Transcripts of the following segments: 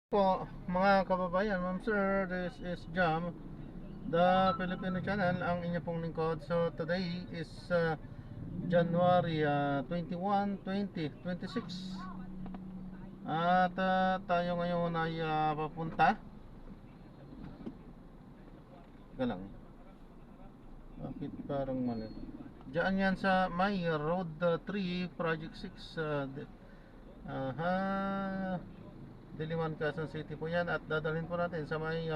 Po, mga kababayan, ma'am sir, this is Jam, the Filipino channel, ang inyo pong lingkod. So today is January 21, 2026. At tayo ngayon ay papunta. Galang. Bakit parang mali? Diyan yan sa may Road 3, Project 6. Aha, Diliman, Quezon City po yan. At dadalhin po natin sa may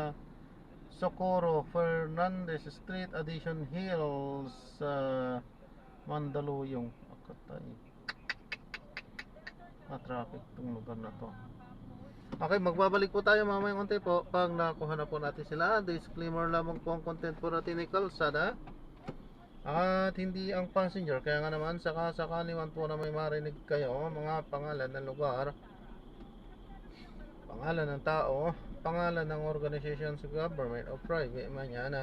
Socorro Fernandez Street, Addition Hills, Mandaluyong. Akatay. Traffic tong lugar na to. Okay, magbabalik po tayo mamayang unti po pag nakuha na po natin sila. Disclaimer lamang po ang content po natin ni Kalsada at hindi ang passenger. Kaya nga naman sakasakali man po na may marinig kayo mga pangalan ng lugar, pangalan ng tao, pangalan ng organization sa government o private man yan,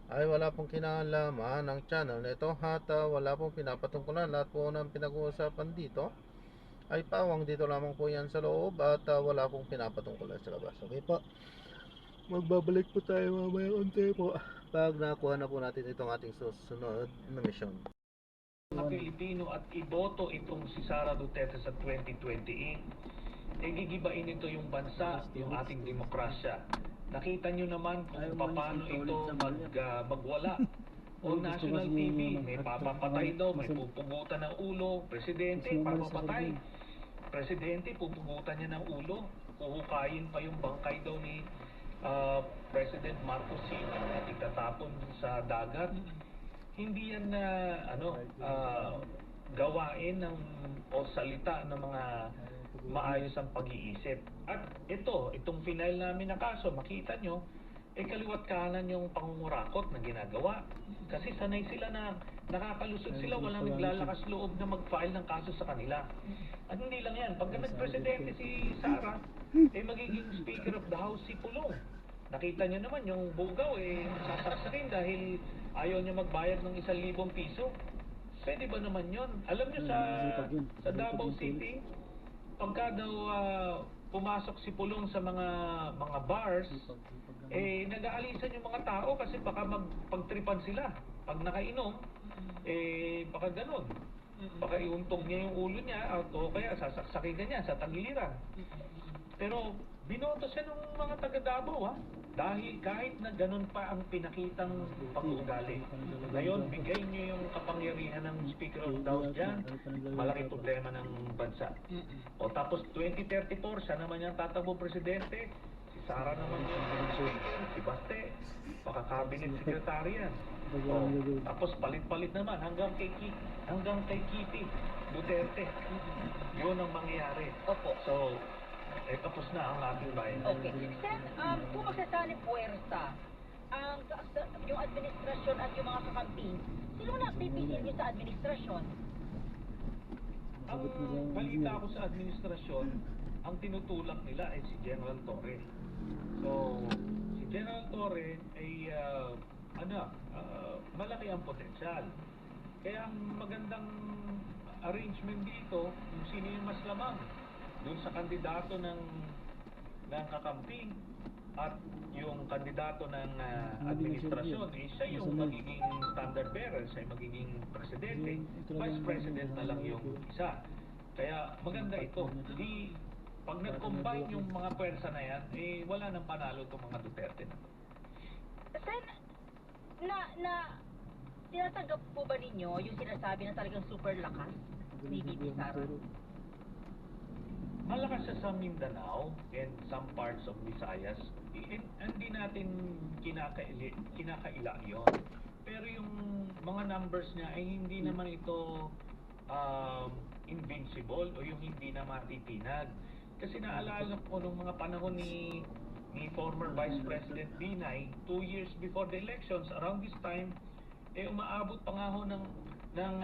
ay wala pong kinalaman ng channel nito at wala pong pinapatungkulan. Lahat po ng pinag-uusapan dito ay pawang dito lamang po yan sa loob at wala pong pinapatungkulan sa labas. Okay po, magbabalik po tayo mamaya unti po pag nakuha na po natin itong ating susunod na mission. Mga Pilipino at iboto itong si Sara Duterte sa 2028, gigibain ito yung bansa, yung ating demokrasya. Nakita nyo naman kung paano ito magwala. O national TV, may papapatay daw, may pupugutan ng ulo, presidente, papapatay. Presidente, pupugutan niya ng ulo, huhukayin pa yung bangkay daw ni President Marcos Sr. at itatapon sa dagat. Hindi yan na gawain ng o salita ng mga maayos ang pag-iisip. At itong final namin na kaso, makita nyo, kaliwat kanan yung pangungurakot na ginagawa. Kasi sanay sila na nakakalusot sila, walang naglalakas loob na mag-file ng kaso sa kanila. At hindi lang yan, pagka nag-presidente si Sara, magiging Speaker of the House si Pulong. Nakita nyo naman yung bugaw sasaksakin dahil ayaw niya magbayad ng 1,000 piso. Pwede ba naman yon? Alam nyo sa Davao City, pagka daw pumasok si Pulong sa mga bars, nag-aalisan yung mga tao kasi baka magpagtripan sila. Pag nakainom, baka ganon. Baka iuntog niya yung ulo niya o kaya sasaksakin ka niya sa tagiliran. Pero binoto siya ng mga taga Davao dahil kahit na ganun pa ang pinakitang pag-uugali. Ngayon, bigay niyo yung kapangyarihan ng Speaker of the House dyan, malaki problema ng bansa. O tapos 2034, siya naman yung tatakbo presidente, si Sara naman yung speaker, si Baste, baka cabinet secretary yan. O, tapos palit-palit naman hanggang kay Kitty Duterte. Yun ang mangyayari. Opo. So, tapos na ang ating bayan. Okay. Sen, kung magsasali puwersa, yung administrasyon at yung mga kakamping, sino na pipiliin nyo sa administrasyon? Ang balita ko sa administrasyon, ang tinutulak nila ay si General Torre. So, si General Torre ay malaki ang potensyal. Kaya ang magandang arrangement dito, kung sino yung mas lamang doon sa kandidato ng kakamping at yung kandidato ng administrasyon, siya yung magiging standard bearer, siya yung magiging presidente, vice president na lang yung isa. Kaya maganda ito. Pag nag-combine yung mga pwersa na yan, wala nang panalo itong mga Duterte na to. Sen, tinatanggap po ba ninyo yung sinasabi na talagang super lakas ni Bibi Sara? Malakas siya sa Mindanao and some parts of Visayas. Hindi natin kinakaila yon. Pero yung mga numbers niya ay hindi naman ito invincible o yung hindi na matitinag. Kasi naalala ko nung mga panahon ni former Vice President Binay, 2 years before the elections, around this time, umaabot pa nga ho ng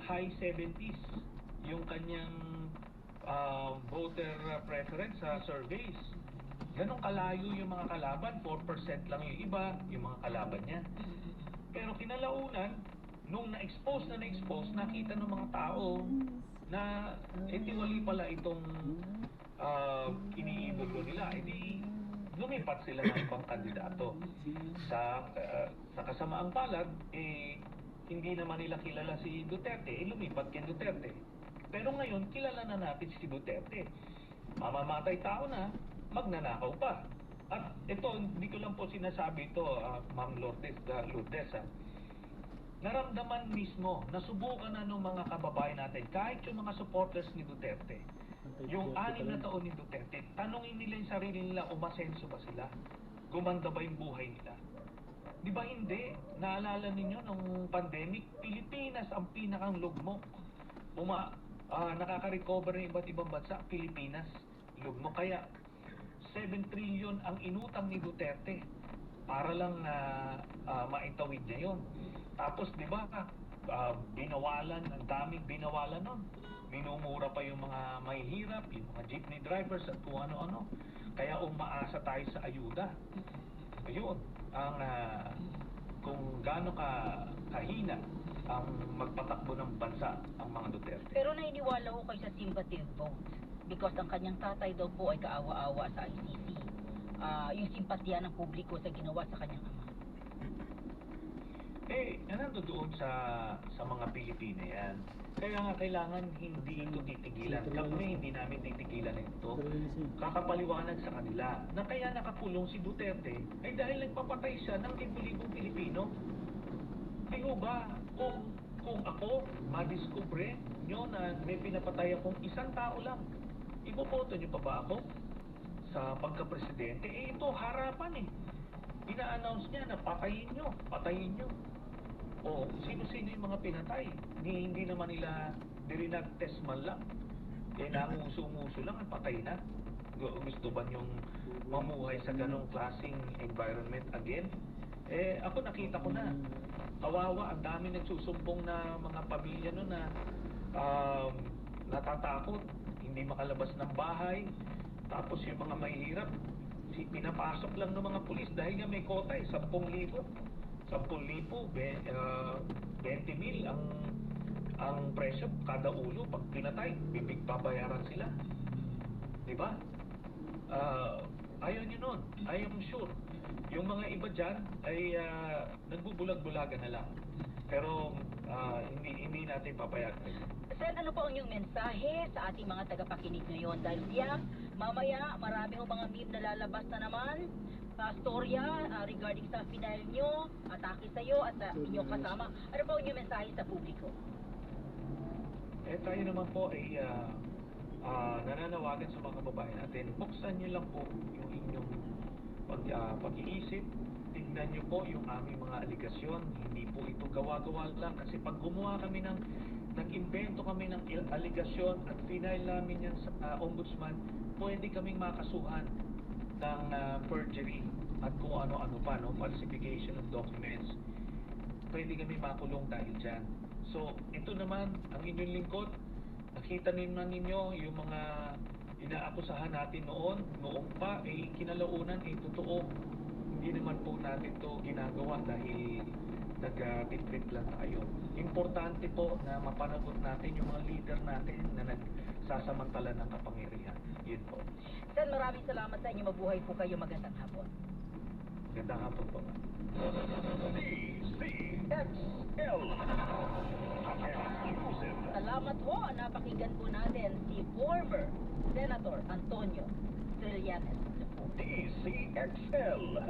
high 70s yung kanyang voter preference sa surveys. Ganong kalayo yung mga kalaban, 4% lang yung iba, yung mga kalaban niya. Pero kinalaunan, nung na-expose, nakita ng mga tao na tiwali pala itong iniibig nila. nila, edi lumipat sila ng ibang kandidato. Sa kasamaang palad, hindi naman nila kilala si Duterte, lumipat kay Duterte. Pero ngayon, kilala na natin si Duterte. Mamamatay tao na, magnanakaw pa. At ito, hindi ko lang po sinasabi ito, Ma'am Lourdes, naramdaman mismo, nasubukan na ng mga kababayan natin, kahit yung mga supporters ni Duterte, yung 6 na taon ni Duterte, tanungin nila yung sarili nila, umasenso ba sila? Gumanda ba yung buhay nila? Di ba hindi? Naalala ninyo nung pandemic, Pilipinas ang pinakang lugmok. Nakaka-recover ng iba't ibang bansa, Pilipinas, lugmok. Kaya 7 trillion ang inutang ni Duterte para lang maitawid niya yun. Tapos di ba, binawalan, ang daming binawalan nun. Minumura pa yung mga mahihirap, yung mga jeepney drivers at kung ano-ano. Kaya umaasa tayo sa ayuda. Ayun, kung gaano kahina ang magpatakbo ng bansa ang mga Duterte. Pero naniniwala ko kayo sa sympathy vote because ang kanyang tatay daw po ay kaawa-awa sa ICC. Yung simpatya ng publiko sa ginawa sa kanyang ama. Nandun doon sa mga Pilipino yan. Kaya nga kailangan hindi ito titigilan. Kami hindi namin titigilan ito. Kakapaliwanag sa kanila na kaya nakakulong si Duterte ay dahil nagpapatay siya ng libo-libong Pilipino. Di ho ba, kung ako madiskubre nyo na may pinapatay akong isang tao lang, ipopoto nyo pa ba ako sa pagka-presidente? Ito harapan ina-announce niya na patayin nyo. O sino-sino yung mga pinatay? Hindi naman nila nag-test man lang. Nanguso-nguso lang, patay na. Gusto ba yung mamuhay sa ganong klaseng environment again? Ako nakita ko na. Kawawa, ang dami nagsusumbong na mga pamilya no na natatakot, hindi makalabas ng bahay. Tapos yung mga mahihirap, pinapasok lang ng mga pulis dahil nga may kota 10,000. 10,000, 20,000 ang presyo kada ulo pag pinatay, babayaran sila. Di ba? Ayaw nyo nun. I am sure. Yung mga iba dyan ay nagbubulag-bulagan na lang. Pero hindi natin papayagan. Sen, ano po ang inyong mensahe sa ating mga tagapakinig ngayon? Dahil mamaya marami ho mga meme na lalabas na naman. Storya regarding sa final nyo, atake sa'yo at sa inyong kasama. Ano po ang inyong mensahe sa publiko? Tayo naman po ay nananawagan sa mga kababayan natin. Buksan nyo lang po yung inyong pag-iisip. Tignan nyo po yung aming mga aligasyon. Hindi po ito gawa-gawa lang. Kasi pag gumawa kami nag-invento kami ng aligasyon at final namin yan sa ombudsman, pwede kaming makasuhan ng perjury at kung ano-ano pa, falsification of documents. Pwede kami makulong dahil dyan. So, ito naman, ang inyong lingkod, nakita naman ninyo yung mga inaakusahan natin noong pa, kinalaunan, totoo. Hindi naman po natin to ginagawa dahil nag-trip lang tayo. Importante po na mapanagot natin yung mga leader natin na nagsasamantala ng kapangyarihan. Yun po. Sen, maraming salamat sa inyo. Mabuhay po kayo. Magandang hapon. Magandang hapon po. DCXL. Salamat ho. Napakinggan po natin si former Senator Antonio Trillanes. DCXL.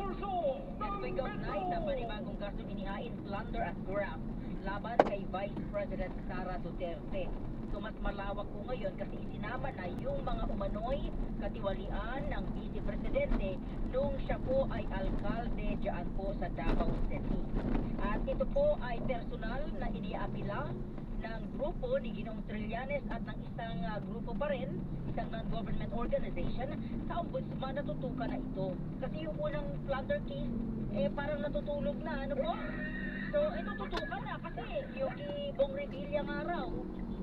At may kaugnay sa panibagong kasong inihain plunder at graft laban kay Vice President Sara Duterte. So mas malawak po ngayon kasi isinama na yung mga umano'y katiwalian ng Vice Presidente nung siya po ay alkalde dyan po sa Davao City. At ito po ay personal na iniapila ng grupo ni Ginong Trillanes at ng isang grupo pa rin, isang non-government organization sa ombudsman na tutukan na ito. Kasi yung unang plunder case, parang natutulog na, ano po? So, ito tutukan na kasi yung Bong Revilla nga raw,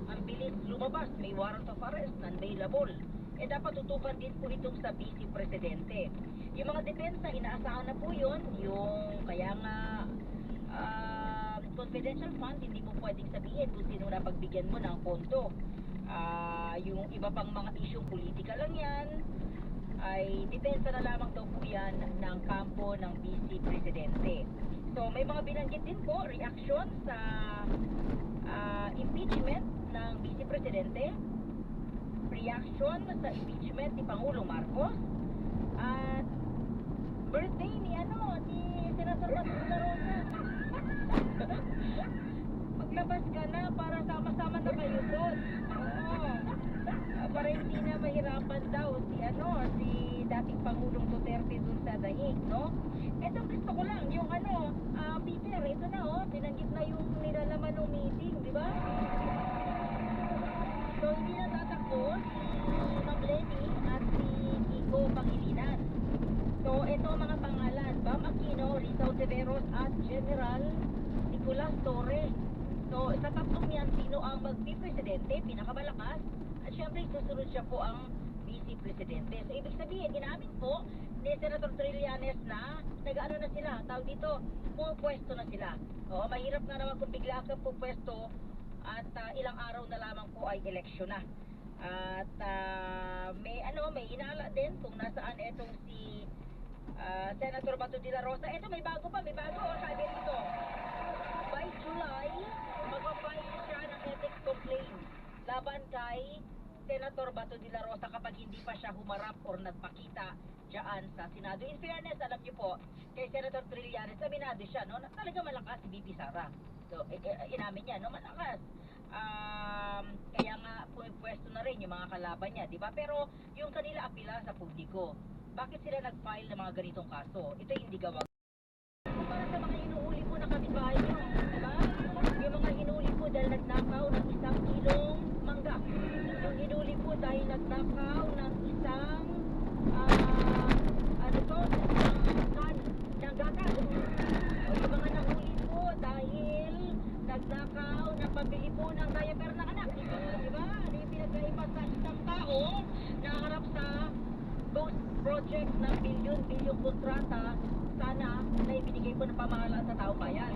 ang bilis lumabas, may warrant of arrest, non-bailable. Dapat tutukan din po itong sa Vice Presidente. Yung mga depensa, inaasahan na po yun, yung kaya nga confidential fund, hindi mo pwedeng sabihin kung sino na pagbigyan mo ng pondo. Yung iba pang mga isyong politika lang yan, ay ay depensa na lamang daw po yan ng kampo ng Vice Presidente. So may mga binanggit din po, reaction sa impeachment ng Vice Presidente, reaction sa impeachment ni Pangulong Marcos, at birthday ni Senator Bato de la Rosa. Maglabas ka na para sama-sama na kayo doon. Oo. Para hindi na mahirapan daw si dating Pangulong Duterte doon sa daig, no? Ito gusto ko lang, yung Peter, ito na binanggit na yung nilalaman ng meeting, di ba? So, hindi na tatakbo si Ma'am Lenny at si Kiko Pangilinan. So, ito mga pangalan, Bam Aquino, Rizal Severos at General Nicolas Torres. So, sa tatlong yan, sino ang magpipresidente, pinakamalakas, at syempre susunod siya po ang Vice Presidente. So, ibig sabihin, inamin po ni Senator Trillanes na nag-ano na sila, tawag dito, pupwesto na sila. Oo, mahirap nga naman kung bigla kang pupwesto at ilang araw na lamang po ay eleksyon na. At may inala din kung nasaan etong si Senator Bato de la Rosa. Ito may bago, sabi dito. By July, mag-file siya ng ethics complaint laban kay Senator Bato de la Rosa kapag hindi pa siya humarap or nagpakita diyan sa Senado. In fairness, alam niyo po, kay Senator Trillanes, aminado siya, no? Na talaga malakas si BP Sara. So, inamin niya, no? Malakas. Kaya nga pumipwesto na rin yung mga kalaban niya, di ba? Pero yung kanila apila sa publiko, bakit sila nag-file ng mga ganitong kaso? Ito yung hindi gawag. Para sa mga hinuhuli po na kapitbahay nyo, di ba? Yung mga hinuli po dahil nagnakaw ng 1 kilong mangga. Yung hinuli po dahil nagnakaw ng isang can ng gatas. O yung mga nahuli po dahil nagnakaw ng pambili po ng diaper ng anak. Di ba? Ano yung pinagkaiba sa isang tao na harap sa those projects ng bilyon-bilyon kontrata sana na ibinigay po ng pamahalaan sa tao bayan.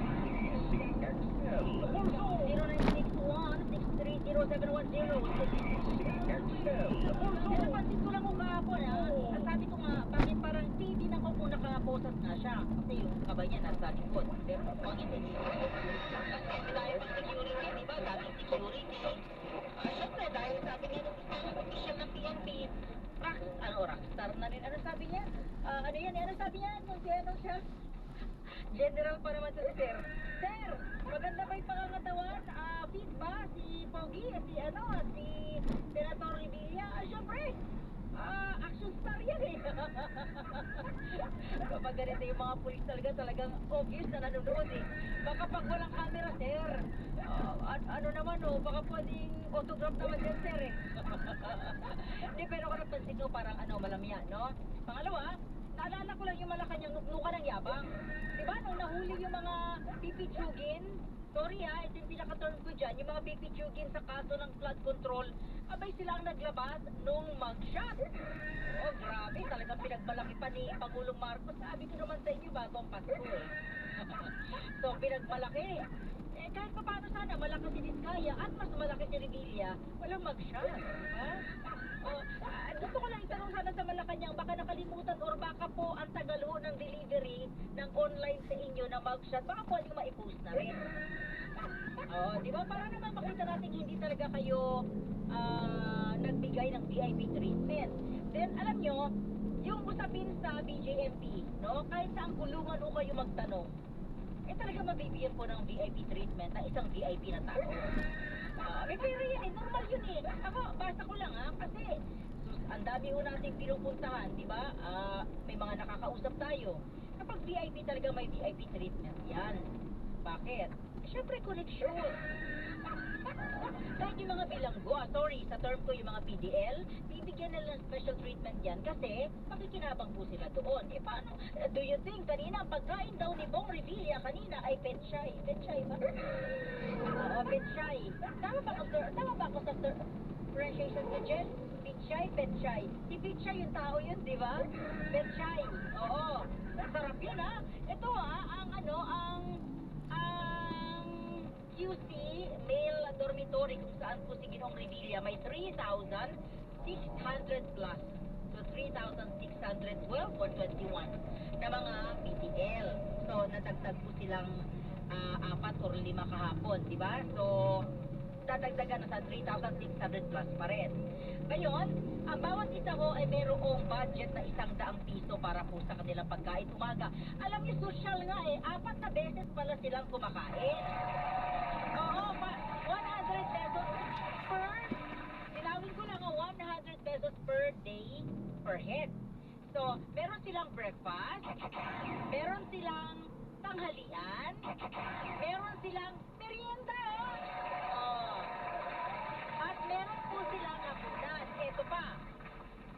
0961-630-710. Napansin ko lang kung kahapon sabi ko nga, bakit parang hindi na ko kung nakaposas na siya kasi yung kabay niya nasa likod. Pero kung hindi dahil pang security, di ba? Daming security. Siyempre, dahil sabi nga nung isang official ng PNP, rockstar na rin. Ano sabi niya? Ano sabi niya? Nung siya? General pa naman sa Sir. Sir, maganda ba yung pangangatawan? Fit ba? Si Pogi? Si Senator Revilla? Siyempre, action star yan eh. Kapag ganito yung mga pulis talagang obvious na nanonood eh. Baka pag walang camera, sir, baka pwedeng autograph naman yan, sir eh. Hindi, pero kung napansin ko parang malamya, no? Pangalawa, naalala ko lang yung Malacanang nuknuka ng yabang. Diba, nung nahuli yung mga pipitsugin, sorry ito yung pinaka-term ko dyan, yung mga pipitsugin sa kaso ng flood control, abay sila ang naglabas nung mugshot. Oh, grabe, talagang pinagmalaki pa ni Pangulong Marcos. Sabi ko naman sa inyo bago ang Pasko eh. So, pinagmalaki. Kahit pa paano sana, malaki si Diskaya at mas malaki si Revilla, walang mugshot. Diba? Gusto ko lang itanong sana sa Malacanang, baka nakalimutan or baka po ang tagal ho ng delivery ng online sa inyo na mugshot, baka po yung ma-post na rin. Di ba? Para naman makita natin hindi talaga kayo nagbigay ng VIP treatment. Then, alam nyo, yung usapin sa BJMP, no? Kahit saan kulungan o kayo magtanong, talaga mabibigyan po ng VIP treatment na isang VIP na tao. Pero yan normal yun eh. Ako, basta ko lang kasi ang dami ho nating pinupuntahan, di ba? May mga nakakausap tayo. Kapag VIP talaga may VIP treatment, yan. Bakit? Siyempre, connection. Kahit yung mga bilanggo, sa term ko yung mga PDL, bibigyan nila ng special treatment yan kasi makikinabang po sila doon. Paano? Do you think kanina ang pagkain daw ni Bong Revilla kanina ay petshay? Petshay ba? Petshay. Tama ba ako sa pronunciation ko, Jen? Petshay. Si Petshay yung tao yun, di ba? Petshay. Oo. Sarap yun Ito ang QC male dormitory kung saan po si Ginoong Revilla may 3,600 plus to 3,612.21 na mga PTL. So, nadagdag po silang 4 or 5 kahapon, di ba? So, dadagdagan na sa 3,600 plus pa rin. Ngayon, ang bawat isa ho ay mayroong budget na 100 piso para po sa kanilang pagkain umaga. Alam niyo, social nga 4 na beses pala silang kumakain. Oo, 100 pesos per, sinawin ko lang 100 pesos per day per head. So, meron silang breakfast, meron silang tanghalian, meron silang merienda. Oh. At meron po silang hapunan. Ito pa,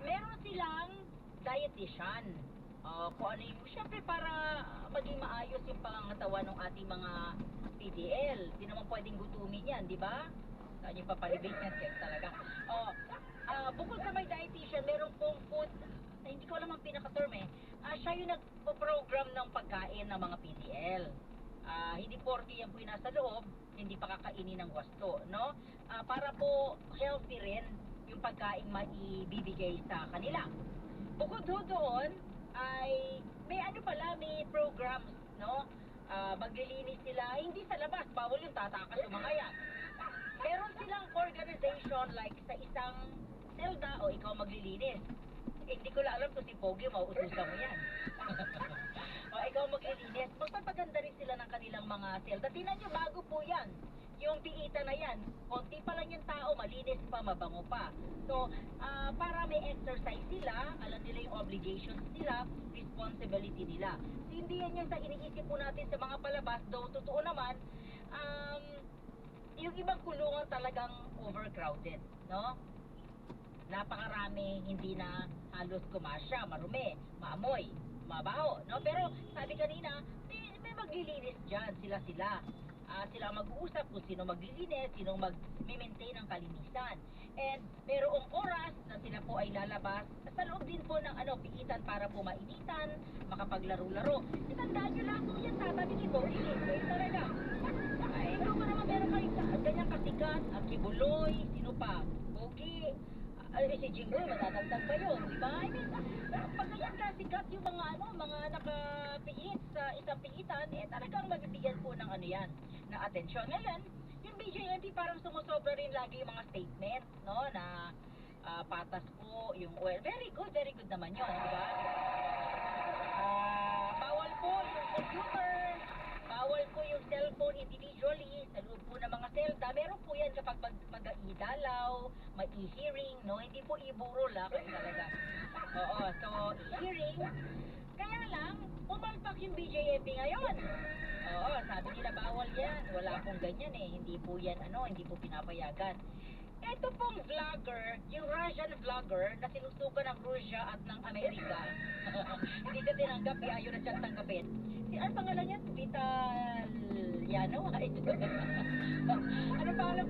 meron silang dietitian. Kung ano yung, syempre para maging maayos yung pangangatawan ng ating mga PDL. Di naman pwedeng gutumin yan, di ba? Saan yung papalibate yan, check talaga. Bukod sa may dietitian, meron pong food, hindi ko alam ang pinaka-term siya yung nagpo-program ng pagkain ng mga PDL. Hindi porke yan po yung nasa loob, hindi pa kakainin ng wasto, no? Para po healthy rin yung pagkain maibibigay sa kanila. Bukod doon, ay may may programs, no? Maglilinis sila, hindi sa labas, bawal yung tatakas yung mga yan. Meron silang organization like sa isang selda o ikaw maglilinis. Hindi ko lang alam kung si Pogi mauutusan mo yan. O ikaw maglilinis, magpapaganda rin sila ng kanilang mga selda. Tingnan nyo, bago po yan. Yung piita na yan, konti pa lang yung tao, malinis pa, mabango pa. So, para may exercise sila, alam nila yung obligations nila, responsibility nila. So, hindi yan yung sa iniisip po natin sa mga palabas, though totoo naman, yung ibang kulungan talagang overcrowded, no? Napakarami, hindi na halos kumasya, marumi, maamoy, mabaho, no? Pero sabi kanina, may maglilinis dyan, sila. Sila mag-uusap kung sino maglilinis, sino mag-maintain ng kalinisan. And mayroong oras na sila po ay lalabas sa loob din po ng piitan para po mainitan, makapaglaro-laro. Itandaan nyo lang kung yan tatabi ni Pogi, talaga. Ay, ikaw pa naman meron kayo ganyang kasikat, Kibuloy, sino pa? Pogi, si Jinggoy, matatagtag pa yun, di ba? I mean, pag ganyan kasikat yung mga nakapiit sa isang piitan, talagang magbibigyan po ng yan, na atensyon. Ngayon, yung BJMP parang sumusobra rin lagi yung mga statement, no, na patas po yung oil. Very good naman yun, di ba? Bawal po yung computer, bawal po yung cellphone individually sa loob po ng mga selda. Meron po yan kapag mag-idalaw, may e-hearing, no? Hindi po i-burol, kasi talaga. Oo, so e-hearing. Kaya lang, umalpak yung BJMP ngayon. Oo, sabi nila bawal yan. Wala pong ganyan Hindi po yan, hindi po pinapayagan. Ito pong vlogger, yung Russian vlogger na sinusukan ng Russia at ng Amerika. Hindi siya tinanggap, ayaw na siyang tanggapin. Ano pangalan niya? Vitalyano? Ano pangalan?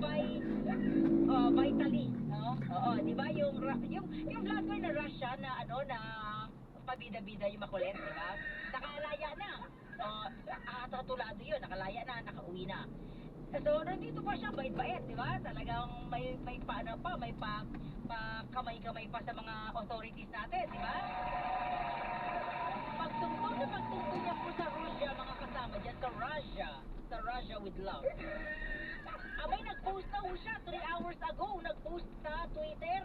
Vitaly, no? Oo, di ba? Yung vlogger na Russia na na pabida-bida yung makulit, di ba? Nakalaya na. Tatulado yun, nakalaya na, nakauwi na. So, nandito pa siya, bait-bait, di ba? Talagang may kamay-kamay pa sa mga authorities natin, di ba? Pagtungtong niya po sa Russia, mga kasama dyan, sa Russia with love. Abay, nag-post na po siya 3 hours ago, nag-post sa Twitter.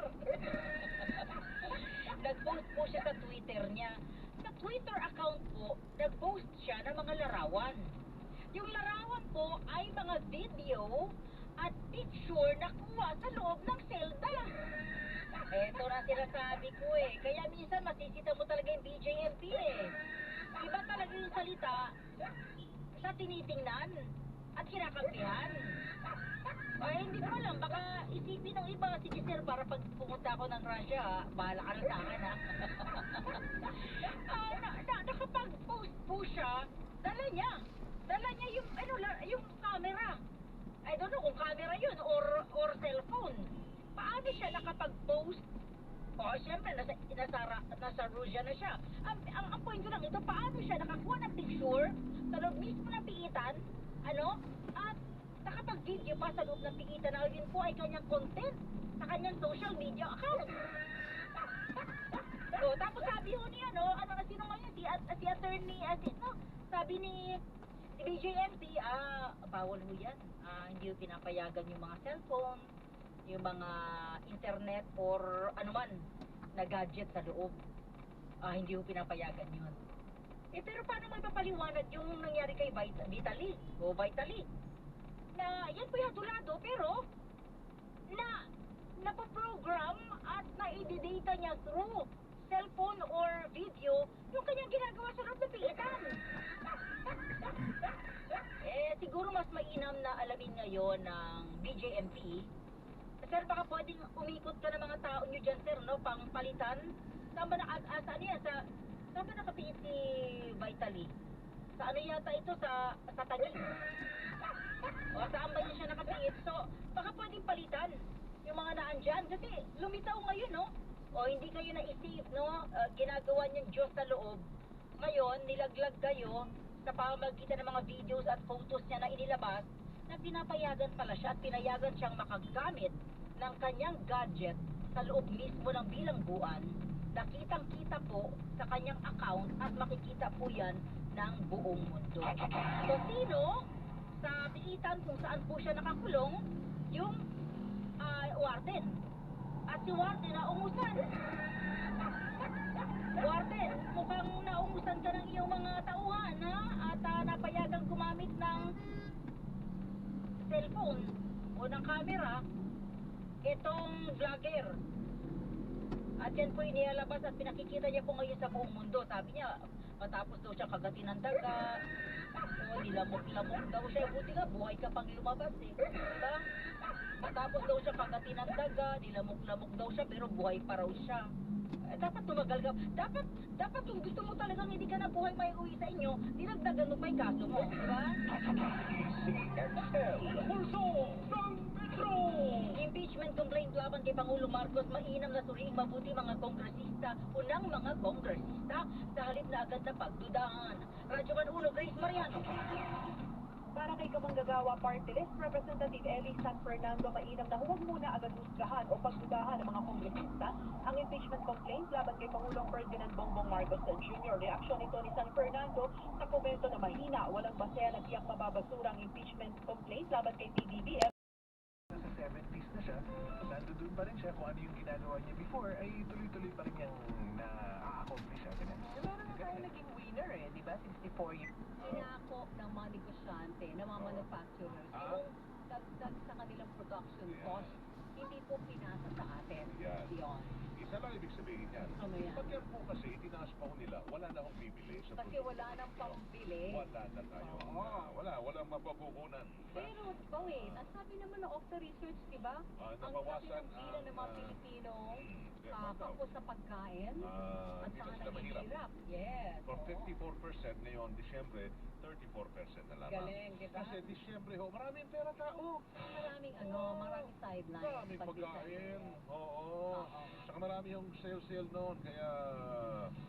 Nag-post po siya sa Twitter niya. Sa Twitter account po, nag-post siya ng mga larawan. Yung larawan po ay mga video at picture na kuha sa loob ng selda. Eto na sinasabi ko Kaya minsan masisita mo talaga yung BJMP Iba talaga yung salita sa tinitingnan at kinakampihan. Hindi ko alam, baka isipin ng iba, sige sir, para pag pumunta ako ng Russia, bahala ka na sa akin nakapag-post po siya, dala niya yung camera. I don't know kung camera yun or cellphone. Paano siya nakapag-post? Siyempre, nasa Russia na siya. Ang point ko lang ito, paano siya nakakuha ng picture sa loob mismo ng piitan, at nakapag-video pa sa loob ng piitan na yun po ay kanyang content sa kanyang social media account. O, tapos sabi ho niya, no, ano, sino nga yun, si attorney, sabi ni BJMP, bawal ho yan. Hindi ho pinapayagan yung mga cellphone, yung mga internet or anuman na gadget sa loob. Hindi ho pinapayagan yun. Pero paano may papaliwanag yung nangyari kay Vitaly? Na yan po yung hatulado, pero napaprogram at na-data niya through cellphone or video yung kanyang ginagawa sa loob ng piitan. Siguro mas mainam na alamin ngayon ng BJMP. Sir, baka pwedeng umikot ka ng mga tao nyo dyan, sir, no? Pangpalitan. Saan ba saan ba nakapiit si Vitaly? Sa ano yata ito? Sa Taguig. O saan ba niya siya nakapiit? So, baka pwedeng palitan yung mga naandyan. Kasi lumitaw ngayon, no? O hindi kayo na-isave, no? Ginagawa niyang Diyos sa loob. Ngayon, nilaglag kayo sa pamamagitan ng mga videos at photos niya na inilabas na pinapayagan pala siya at pinayagan siyang makagamit ng kanyang gadget sa loob mismo ng bilangguan. Nakitang-kita po sa kanyang account at makikita po yan ng buong mundo. So, sino sa piitan kung saan po siya nakakulong? Yung warden. At si warden naungusan. Warden, mukhang naungusan ka ng iyong mga tauhan, ha? At napayagang gumamit ng cellphone o ng camera itong vlogger. At yan po inilalabas at pinakikita niya po ngayon sa buong mundo. Sabi niya, matapos daw siya kagatin ng daga, o nilamok-lamok daw siya. Buti nga, buhay ka pang lumabas eh. Diba? Matapos daw siya kagatin ng daga, nilamok-lamok daw siya, pero buhay pa raw siya. Dapat tumagal ka. Dapat kung gusto mo talagang hindi ka na buhay may uwi sa inyo, dinagdagan mo pa yung kaso mo. Diba? CXL, pulso ng Metro! Impeachment complaint laban kay Pangulo Marcos, mainam na suriing mabuti mga kongresista, unang mga kongresista, sa halip na agad na pagdudahan. Radyo Man Uno, Grace Mariano. Para kay Kamanggagawa Party List, Representative Ellie San Fernando, mainam na huwag muna agad husgahan o pagdudahan ng mga kongresista ang impeachment complaint laban kay Pangulong Ferdinand Bongbong Marcos Jr. Reaksyon nito ni San Fernando sa komento na mahina, walang basehan at tiyak mababasura ang impeachment complaint laban kay PBBM. Sa 70s na siya, nandoon pa rin siya kung ano yung ginagawa niya before, ay tuloy-tuloy pa rin niyang na-accomplish siya. Ganun. Meron na tayo naging winner di ba? 64 years. Inako ng mga negosyante, ng mga manufacturers, yung dagdag sa kanilang production cost, hindi po pinasa sa atin. Yan. Yun. Isa lang ibig sabihin yan. Ano yan? Pag yan po kasi itinaas pa ho nila, wala na akong bibili sa Kasi produkto. wala nang pambili. Wala na tayo. Oo. Walang mapapukunan. Pero bawin, at sabi naman ng Okta Research, di ba? Ang sabi nabawasan ng bilang ng mga Pilipino, daw. kapos sa pagkain, at Hindi saka na sila mahirap. nahihirap. Yes. From oo. 54% ngayon, Disyembre, 34% na lamang. Galing, di ba? Kasi Disyembre ho, maraming pera tao. Maraming maraming sideline. Maraming pagkain. Oo. Saka marami yung sale noon, kaya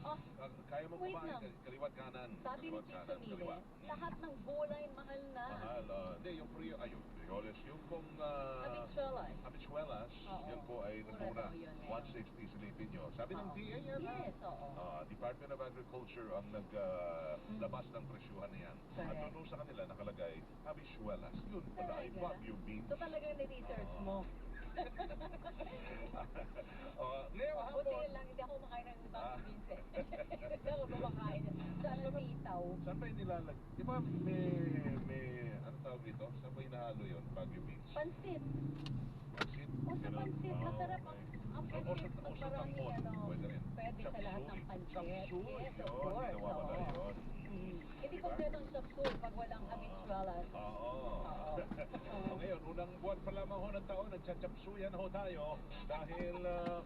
Oh, kaya mo wait kumain lang. kaliwat kanan. sabi ni Kaliwat Tito kanan, Mille, kaliwa. lahat ng gulay mahal na. Mahal. Hindi, yung yung frijoles, yung pong Habichuelas. habichuelas, Oo. yun po ay Mura nagmura. daw yun ngayon. 160 silipin nyo. Sabi ng Oo. DA yan. Yes, oo. Department of Agriculture ang naglabas ng presyuhan na yan. At Correct. doon sa kanila nakalagay, habichuelas. Yun pala ay Talaga? Wagyu beans. So talagang ni-research mo. Leo, Buti hapon. lang, hindi ako kumakain ng Bang Beans eh. Hindi ako kumakain. Saan ang sitaw? Saan ba yung nilalag? Di ba may ano tawag dito? Saan ba hinahalo yun? Wagyu beans? Pansit. Pansit? O sa Ganun? pansit, Ah, masarap okay. ang O pansit. sa Pag marami tampon, pwede rin. pwede sa lahat ng pansit. Chapsuy, Yes, of yun, course. ginawa pala oo. yun. Hindi kompleto ang chapsuy pag walang habichuelas. Oo. Oo. Ngayon, unang buwan pa lamang ho ng taon, nagtsatsyapsuyan ho tayo dahil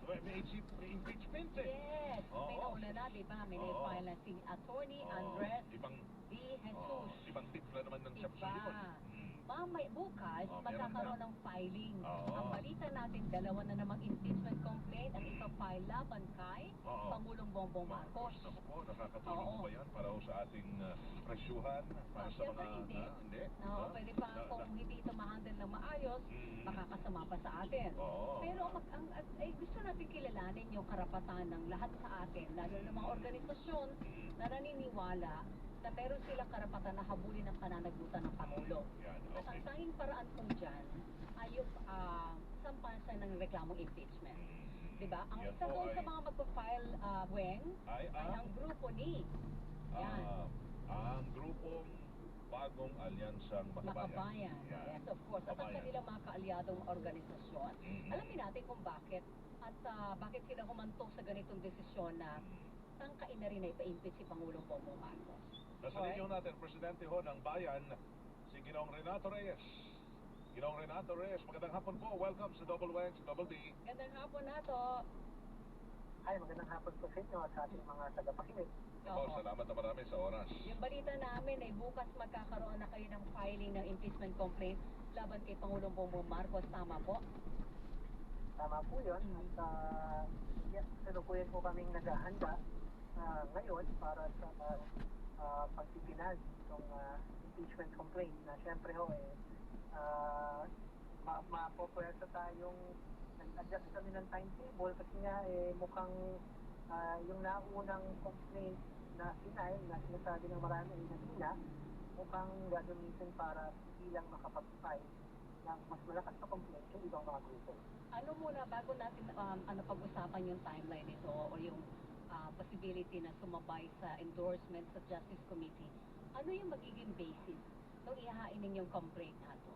may impeachment eh. Yes. May Oo. nauna na, di ba? May Oo. na-file na si Attorney Oo. Andres Ibang D. Jesus. ibang timpla naman ng Iba. chapsuy yun. bukas, Oh, meron magkakaroon na. ng filing. Oo. Ang balita natin, dalawa na namang impeachment complaint ang ipapile laban kay Oo. Pangulong Bongbong Marcos. Naku po, nakakatulong Oo. ba yan para ho sa ating presyuhan, para sa Siyempre mga... hindi. Hindi? Oo, Ha? pwede pa kung hindi ito ma-handle ng maayos, Mm. makakasama pa sa atin. Oo. Pero gusto natin kilalanin yung karapatan ng lahat sa atin, lalo ng mga organisasyon na naniniwala na meron silang karapatan na habulin ang pananagutan ng Pangulo. Yan, At ang okay. tanging paraan kung dyan ay yung sampasan ng reklamong impeachment. Diba? Ang Yan isa po doon sa ay- mga magpa-file, Weng, Ay, ay ang grupo ni yan, ang grupong Bagong Alyansang Makabayan. Makabayan. Yan. Yes, of course. At ang Makabayan. kanilang mga kaalyadong organisasyon. Mhm. Alamin natin kung bakit at bakit sila humantong sa ganitong desisyon na tangkain na rin na ipa-impeach si Pangulong Bongbong Marcos. Nasa Alright? ninyo natin, Presidente ho ng Bayan, si Ginoong Renato Reyes. Ginoong Renato Reyes, magandang hapon po. Welcome sa Double Wang, sa Double D. Gandang hapon na to. Ay, magandang hapon po sa inyo at sa ating mga tagapakinig. Ako, Oo. salamat na marami sa oras. Yung balita namin ay bukas magkakaroon na kayo ng filing ng impeachment complaint laban kay Pangulong Bongbong Marcos. Tama po? Tama po yun. At yes, salukuyan po kaming naghahanda ngayon para sa pagpipinal itong impeachment complaint na syempre ho mapopwersa tayong nag-adjust kami ng timetable kasi nga mukhang yung naunang complaint na final na sinasabi ng marami ay nagina, mukhang gagamitin para bilang makapag-file ng mas malakas na complaint yung ibang mga grupo. Ano muna, bago natin pag-usapan yung timeline nito o yung possibility na sumabay sa endorsement sa Justice Committee, ano yung magiging basis nung ihahain ninyong complaint nato?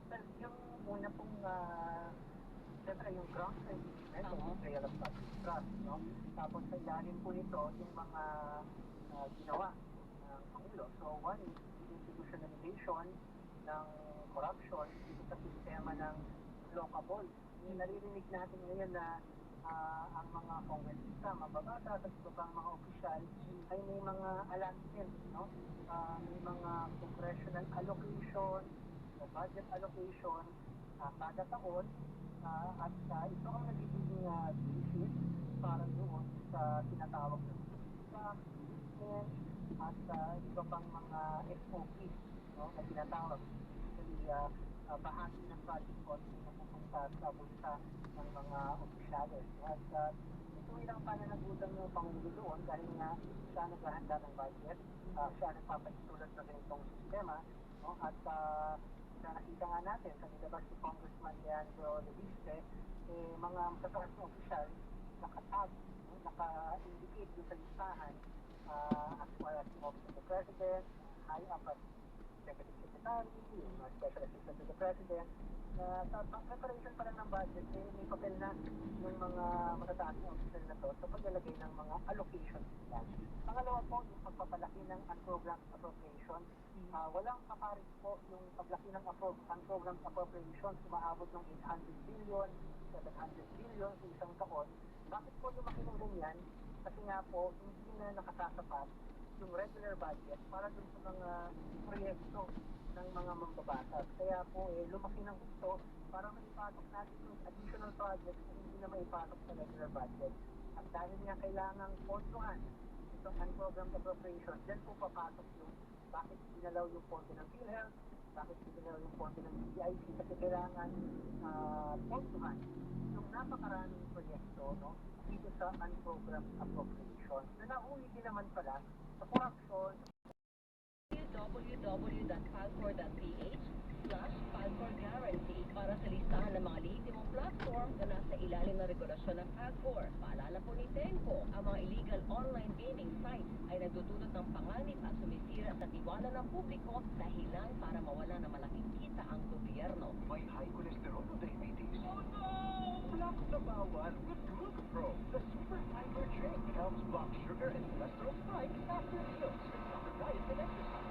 Well, yung una pong siyempre yung ground for impeachment, Tama. yung betrayal of public trust, no? Tapos sa ilalim po nito, yung mga ginawa ng Pangulo. So one is institutionalization ng corruption dito sa sistema ng local. Yung naririnig natin ngayon na ang mga congressista, mababata, at iba pang mga opisyal ay may mga allotment, no? May mga congressional allocation o budget allocation kada taon at ito ang nagiging basis para doon sa tinatawag na impeachment at iba pang mga SOPs, no, na tinatawag. Actually, bahagi ng project cost na pupunta sa bulsa ng mga opisyales. At ito ilang pananagutan ng Pangulo doon dahil nga siya naghahanda ng budget, siya nagpapahintulad na ganitong sistema, no, at nakita nga natin sa nilabas si Congressman Leandro Leviste, mga matataas na opisyal nakatag, naka-indicate doon sa listahan as far as the Office of the President, high up at Executive Secretary, yung Special Assistant to the President. Sa preparation pa lang ng budget, may papel na yung mga matataas na opisyal na to sa paglalagay ng mga allocation plan. Pangalawa po, yung pagpapalaki ng unprogrammed appropriation. Walang kaparis po yung paglaki ng unprogrammed appropriation, umaabot ng 800 billion, 700 billion sa isang taon. Bakit po lumaki ng ganyan? Kasi nga po, hindi na nakasasapat yung regular budget para dun sa mga proyekto ng mga mambabatas. Kaya po, lumaki ng gusto para maipasok natin yung additional projects na hindi na maipasok sa regular budget. At dahil nga kailangang pondohan itong unprogrammed appropriation, dyan po papasok yung bakit dinalaw yung pondo ng PhilHealth, bakit dinalaw yung pondo ng DIC, kasi kailangan pondohan yung napakaraming proyekto, no, dito sa unprogrammed appropriation na nauwi din naman pala sa corruption. www.falcor.ph/falcorguarantee para sa listahan ng mga lehitimong platform na nasa ilalim ng regulasyon ng Falcor. Paalala po ni Tenco, ang mga illegal online gaming sites ay nagdudulot ng panganib at sumisira sa tiwala ng publiko, dahilan para mawala ng malaking kita ang gobyerno. May high cholesterol o diabetes? Oh no! Block the bawal with GlucoPro. The super fiber drink helps block sugar and cholesterol spikes after meals with proper diet and exercise.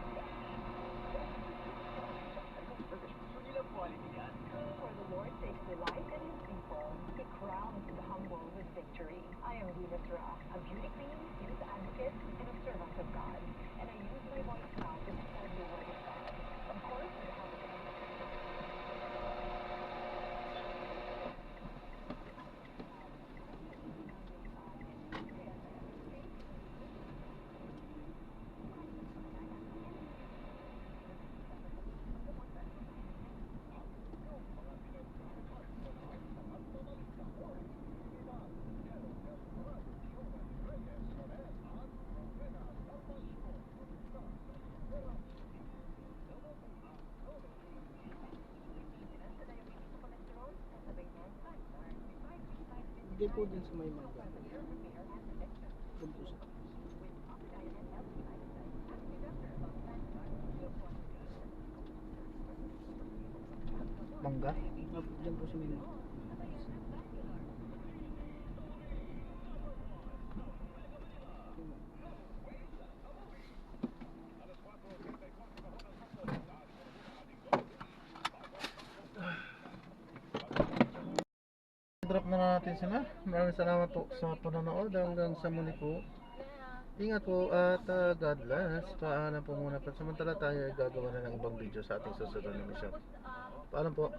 Sulilang quality yan. For the Lord takes delight in his people. He crowns the humble with victory. I am Venus Ra, a beauty queen, youth advocate, and a servant of God. And I use my voice now to spread the word of God. Of course, with po din sa may mga. Doon po sa. Mangga? Diyan po sa may mga. Drop na natin sila. Maraming salamat po sa panonood. Hanggang sa muli po. Ingat po at God bless. Paalam po muna. Pansamantala tayo ay gagawa na ng ibang video sa ating susunod na mission. Paalam po.